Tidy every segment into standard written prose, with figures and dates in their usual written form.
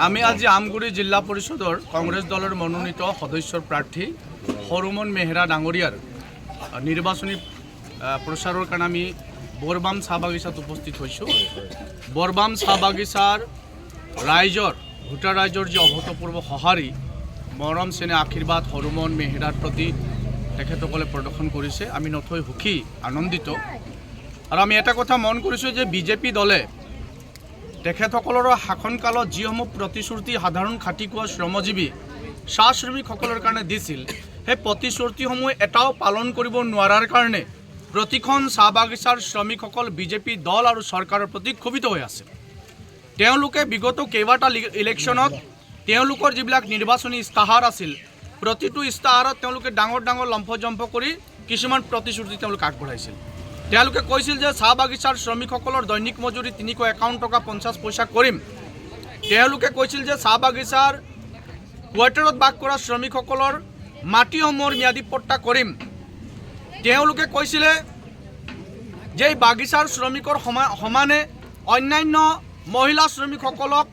আমি আজি আমগুৰি জিলা পৰিষদৰ কংগ্ৰেছ দলৰ মনোনীত সদস্যৰ প্ৰাৰ্থী হৰুমন মেহৰা ডাঙৰীয়াৰ নিৰ্বাচনী প্ৰচাৰৰ কাৰণে আমি বৰবাম চাহ বাগিচাত উপস্থিত হৈছোঁ। বৰবাম চাহ বাগিচাৰ ৰাইজৰ ভোটাৰ ৰাইজৰ যি অভূতপূৰ্ব সঁহাৰি মৰম চেনেহ আশীৰ্বাদ হৰুমন মেহৰাৰ প্ৰতি তেখেতসকলে প্ৰদৰ্শন কৰিছে। আমি নথৈ সুখী আনন্দিত। আৰু আমি এটা কথা মন কৰিছোঁ যে বিজেপি দলে তেখেতসকলৰ শাসনকালত যিসমূহ প্ৰতিশ্ৰুতি সাধাৰণ খাটিখোৱা শ্ৰমজীৱী চাহ শ্ৰমিকসকলৰ কাৰণে দিছিল, সেই প্ৰতিশ্ৰুতিসমূহ এটাও পালন কৰিব নোৱাৰাৰ কাৰণে প্ৰতিখন চাহ বাগিচাৰ শ্ৰমিকসকল বিজেপি দল আৰু চৰকাৰৰ প্ৰতি ক্ষোভিত হৈ আছে। তেওঁলোকে বিগত কেইবাটা ইলেকশ্যনত তেওঁলোকৰ যিবিলাক নিৰ্বাচনী ইস্তাহাৰ আছিল, প্ৰতিটো ইস্তাহাৰত তেওঁলোকে ডাঙৰ ডাঙৰ লম্ফজম্ফ কৰি কিছুমান প্ৰতিশ্ৰুতি তেওঁলোকে আগবঢ়াইছিল। তেওঁলোকে কৈছিল যে চাহ বাগিচাৰ শ্ৰমিকসকলৰ দৈনিক মজুৰি 351 টকা 50 পইচা কৰিম। তেওঁলোকে কৈছিল যে চাহ বাগিচাৰ কোৱাৰ্টাৰত বাস কৰা শ্ৰমিকসকলৰ মাটিসমূহৰ ম্যাদী পট্টা কৰিম। তেওঁলোকে কৈছিলে যে বাগিচাৰ শ্ৰমিকৰ সমানে অন্যান্য মহিলা শ্ৰমিকসকলক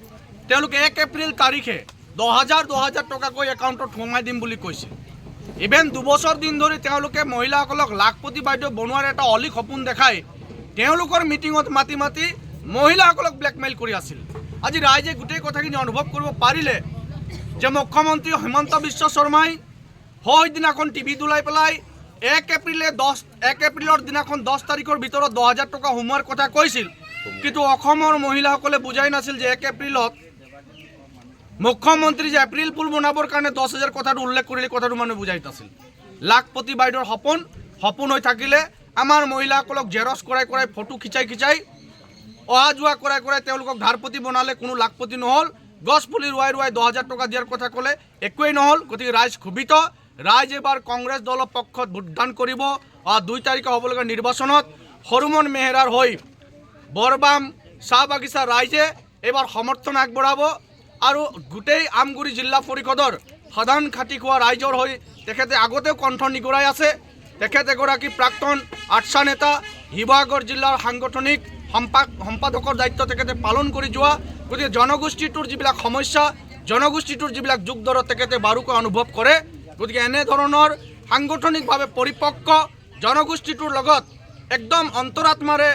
তেওঁলোকে 1 এপ্ৰিল তাৰিখে 1000 টকাকৈ একাউণ্টত সোমাই দিম বুলি কৈছিল। ইভেন 2 বছৰ দিন ধৰি তেওঁলোকে মহিলাসকলক লাখপতি বাইদেউ বনোৱাৰ এটা অলি সপোন দেখাই তেওঁলোকৰ মিটিঙত মাতি মাতি মহিলাসকলক ব্লেকমেইল কৰি আছিল। আজি ৰাইজে গোটেই কথাখিনি অনুভৱ কৰিব পাৰিলে যে মুখ্যমন্ত্ৰী হিমন্ত বিশ্ব শৰ্মাই সেইদিনাখন টিভিত ওলাই পেলাই 1 এপ্ৰিলৰ দিনাখন 10 তাৰিখৰ ভিতৰত 1000 টকা সোমোৱাৰ কথা কৈছিল, কিন্তু অসমৰ মহিলাসকলে বুজাই নাছিল যে 1 এপ্ৰিলত মুখ্যমন্ত্ৰী যে এপ্ৰিল ফুল বনাবৰ কাৰণে 10,000 কথাটো উল্লেখ কৰিলে কথাটো মানুহে বুজাই নাছিল। লাখপতি বাইদেউৰ সপোন হৈ থাকিলে আমাৰ মহিলাসকলক জেৰক্স কৰাই ফটো খিচাই অহা যোৱা কৰাই তেওঁলোকক ধাৰপতি বনালে, কোনো লাখপতি নহ'ল। গছ পুলি ৰুৱাই 10,000 টকা দিয়াৰ কথা ক'লে একোৱেই নহ'ল। গতিকে ৰাইজ ক্ষোভিত। ৰাইজ এবাৰ কংগ্ৰেছ দলৰ পক্ষত ভোটদান কৰিব। 2 তাৰিখে হ'বলগীয়া নিৰ্বাচনত হৰুমন মেহৰাৰ হৈ বৰবাম চাহ বাগিচা ৰাইজে এইবাৰ সমৰ্থন আগবঢ়াব। আৰু গোটেই আমগুৰি জিলা পৰিষদৰ সাধাৰণ খাটিখোৱা ৰাইজৰ হৈ তেখেতে আগতেও কণ্ঠ নিগৰাই আছে। তেখেত এগৰাকী প্ৰাক্তন আটছা নেতা, শিৱসাগৰ জিলাৰ সাংগঠনিক সম্পাদকৰ দায়িত্ব তেখেতে পালন কৰি যোৱা। গতিকে জনগোষ্ঠীটোৰ যিবিলাক সমস্যা, জনগোষ্ঠীটোৰ যিবিলাক যুগ দৰত তেখেতে বাৰুকৈ অনুভৱ কৰে। গতিকে এনেধৰণৰ সাংগঠনিকভাৱে পৰিপক্ক জনগোষ্ঠীটোৰ লগত একদম অন্তৰাত্মাৰে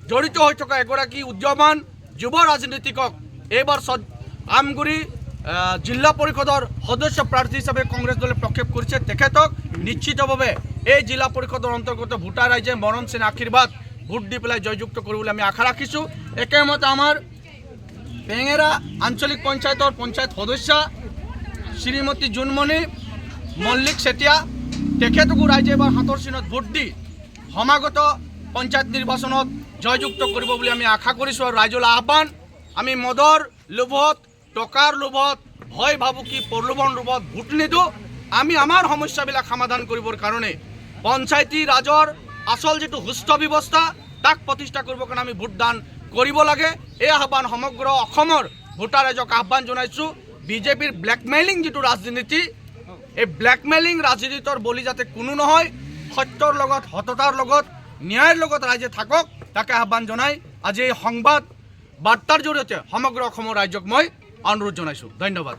জড়িত হৈ থকা এগৰাকী উদীয়মান যুৱ ৰাজনীতিকক এইবাৰ আমগুৰি জিলা পৰিষদৰ সদস্য প্ৰাৰ্থী হিচাপে কংগ্ৰেছ দলে প্ৰক্ষেপ কৰিছে। তেখেতক নিশ্চিতভাৱে এই জিলা পৰিষদৰ অন্তৰ্গত ভোটাৰ ৰাইজে মৰম চেনেহ আশীৰ্বাদ ভোট দি পেলাই জয়যুক্ত কৰিবলৈ আমি আশা ৰাখিছোঁ। একেমতে আমাৰ পেঙেৰা আঞ্চলিক পঞ্চায়তৰ পঞ্চায়ত সদস্য শ্ৰীমতী জোনমণি মল্লিক চেতিয়া, তেখেতকো ৰাইজে এবাৰ হাতৰ চিনত ভোট দি সমাগত পঞ্চায়ত নিৰ্বাচনত জয়যুক্ত কৰিব বুলি আমি আশা কৰিছোঁ। আৰু ৰাইজলৈ আহ্বান, আমি মদৰ লোভত, টকাৰ লোভত, ভয় ভাবুকি প্ৰলোভন লোভত ভোট নিদিওঁ। আমি আমাৰ সমস্যাবিলাক সমাধান কৰিবৰ কাৰণে পঞ্চায়তী ৰাজৰ আচল যিটো সুস্থ ব্যৱস্থা তাক প্ৰতিষ্ঠা কৰিবৰ কাৰণে আমি ভোটদান কৰিব লাগে। এই আহ্বান সমগ্ৰ অসমৰ ভোটাৰ ৰাইজক আহ্বান জনাইছোঁ। বিজেপিৰ ব্লেকমেইলিং যিটো ৰাজনীতি, এই ব্লেকমেইলিং ৰাজনীতিৰ বলি যাতে কোনো নহয়, সত্যৰ লগত, সততাৰ লগত, ন্যায়ৰ লগত ৰাইজে থাকক, তাকে আহ্বান জনাই আজি এই সংবাদ বাৰ্তাৰ জৰিয়তে সমগ্ৰ অসমৰ ৰাইজক মই অনুৰোধ জনাইছোঁ। ধন্যবাদ।